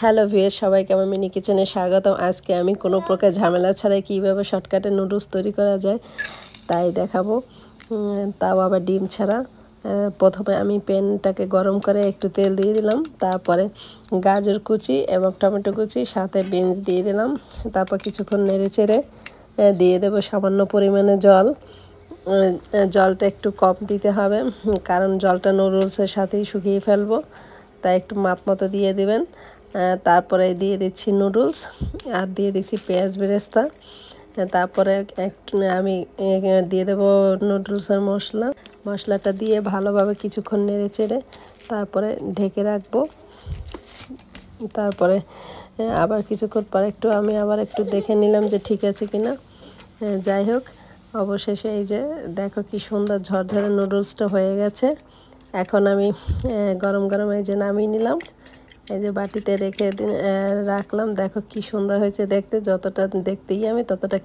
Hello viewers, সবাইকে আমার mini কিচেনে স্বাগতম। আজকে আমি কোনো প্রকার ঝামেলা ছাড়াই কীভাবে শর্টকাটে নুডলস তৈরি করা যায় তাই দেখাবো, তাও আবার ডিম ছাড়া। প্রথমে আমি প্যানটাকে গরম করে একটু তেল দিয়ে দিলাম, তারপরে গাজর কুচি এবং টমেটো কুচি সাথে বিনস দিয়ে দিলাম। তারপর কিছুক্ষণ নেড়ে চেড়ে দিয়ে দেবো সামান্য পরিমাণে জল। জলটা একটু কম দিতে হবে, কারণ জলটা নুডলসের সাথেই শুকিয়ে ফেলবো, তাই একটু মাপ মতো দিয়ে দেবেন। তারপরে দিয়ে দিচ্ছি নুডলস আর দিয়ে দিচ্ছি পেঁয়াজ বেরেস্তা। তারপরে একটু আমি দিয়ে দেবো নুডলসের মশলাটা দিয়ে ভালোভাবে কিছুক্ষণ নেড়ে চেড়ে তারপরে ঢেকে রাখবো। তারপরে আবার কিছুক্ষণ পরে আমি আবার একটু দেখে নিলাম যে ঠিক আছে কিনা। যাই হোক, অবশেষে এই যে দেখো কি সুন্দর ঝরঝরে নুডলসটা হয়ে গেছে। এখন আমি গরম গরম এই যে নামিয়ে নিলাম, এই যে বাটিতে রেখে রাখলাম। দেখো কি সুন্দর হয়েছে দেখতে, যতটা দেখতেই আমি ততটা